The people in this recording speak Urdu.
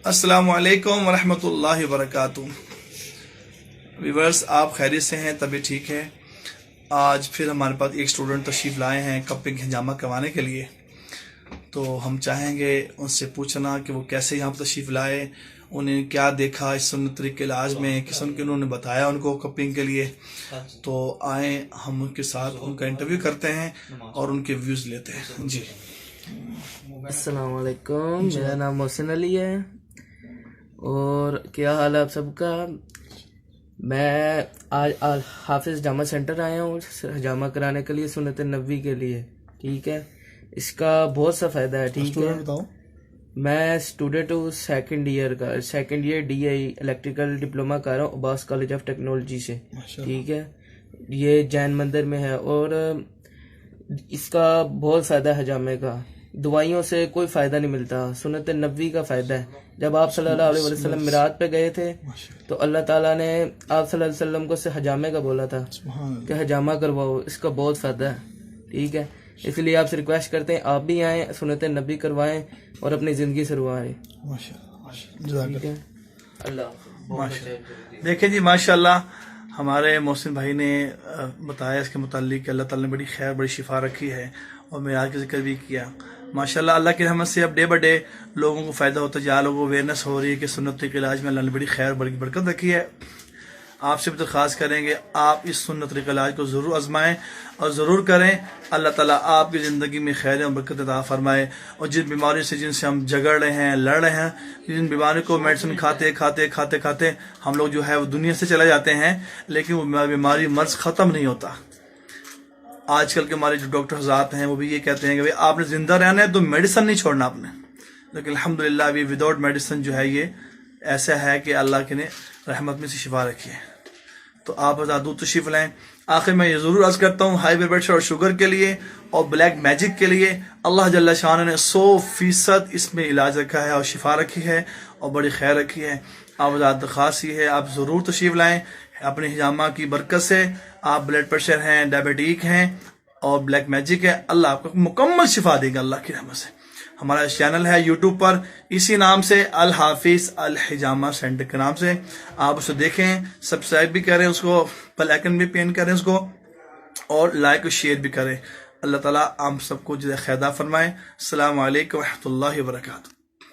السلام علیکم ورحمۃ اللہ وبرکاتہ۔ ویورز، آپ خیریت سے ہیں؟ طبیعت ٹھیک ہے؟ آج پھر ہمارے پاس ایک اسٹوڈنٹ تشریف لائے ہیں کپنگ ہنجامہ کروانے کے لیے، تو ہم چاہیں گے ان سے پوچھنا کہ وہ کیسے یہاں پر تشریف لائے، انہیں کیا دیکھا اس سنت طریقے علاج میں، قسم کے انہوں نے بتایا ان کو کپنگ کے لیے۔ تو آئیں ہم ان کے ساتھ ان کا انٹرویو کرتے ہیں اور ان کے ویوز لیتے ہیں۔ جی السلام علیکم، میرا نام محسن علی ہے اور کیا حال ہے آپ سب کا؟ میں آج حافظ جامع سینٹر آیا ہوں حجامہ کرانے کے لیے، سنت نبوی کے لیے، ٹھیک ہے؟ اس کا بہت سا فائدہ ہے، ٹھیک ہے؟ میں اسٹوڈنٹ ہوں second year D I electrical diploma کر رہا ہوں عباس کالج آف ٹیکنالوجی سے، ٹھیک ہے؟ یہ جین مندر میں ہے اور اس کا بہت فائدہ ہے حجامے کا، دوائیوں سے کوئی فائدہ نہیں ملتا، سنت نبوی کا فائدہ ہے۔ جب آپ صلی اللہ علیہ وسلم معراج پہ گئے تھے تو اللہ تعالیٰ نے آپ صلی اللہ علیہ وسلم کو سے حجامے کا بولا تھا کہ حجامہ کرواؤ، اس کا بہت فائدہ ہے، ٹھیک ہے؟ اس لیے آپ سے ریکویسٹ کرتے ہیں آپ بھی آئیں، سنت نبوی کروائیں اور اپنی زندگی سروائیں، ٹھیک ہے؟ اللہ دیکھیں جی، ماشاءاللہ ہمارے محسن بھائی نے بتایا اس کے متعلق کہ اللہ تعالیٰ نے بڑی خیر بڑی شفا رکھی ہے، اور میں آج کا ذکر بھی کیا۔ ماشاءاللہ اللہ کی رحمت سے اب ڈے بائی ڈے لوگوں کو فائدہ ہوتا جا، لوگوں کو اویئرنیس ہو رہی ہے کہ سنت طریقے علاج میں اللہ نے بڑی خیر بڑی برکت رکھی ہے۔ آپ سے بھی درخواست کریں گے آپ اس سنت طریقہ علاج کو ضرور آزمائیں اور ضرور کریں، اللہ تعالیٰ آپ کی زندگی میں خیر اور برکت عطا فرمائے۔ اور جن بیماریوں سے جن سے ہم جگڑ رہے ہیں، لڑ رہے ہیں، جن بیماریوں کو میڈیسن کھاتے ہم لوگ جو ہے وہ دنیا سے چلے جاتے ہیں، لیکن وہ بیماری مرض ختم نہیں ہوتا۔ آج کل کے ہمارے جو ڈاکٹر حضرات ہیں وہ بھی یہ کہتے ہیں کہ آپ نے زندہ رہنا ہے تو میڈیسن نہیں چھوڑنا آپ نے، لیکن الحمدللہ ابھی وداؤٹ میڈیسن جو ہے یہ ایسا ہے کہ اللہ کے نے رحمت میں سے شفا رکھی ہے۔ تو آپ دودھ تشریف لائیں۔ آخر میں یہ ضرور عرض کرتا ہوں، ہائی بلڈ پریشر اور شوگر کے لیے اور بلیک میجک کے لیے اللہ جل شانہ نے 100% اس میں علاج رکھا ہے اور شفا رکھی ہے اور بڑی خیر رکھی ہے۔ آپ درخواست یہ ہے آپ ضرور تشریف لائیں اپنے حجامہ کی برکت سے۔ آپ بلڈ پریشر ہیں، ڈائبٹیک ہیں اور بلیک میجک ہے، اللہ آپ کو مکمل شفا دے گا اللہ کی رحمت سے۔ ہمارا چینل ہے یوٹیوب پر اسی نام سے، الحافظ الحجامہ سینٹر کے نام سے، آپ اسے دیکھیں، سبسکرائب بھی کریں، اس کو بیل آئیکن بھی پین کریں اس کو، اور لائک اور شیئر بھی کریں۔ اللہ تعالیٰ آپ سب کو خیر فرمائے۔ السلام علیکم ورحمۃ اللہ وبرکاتہ۔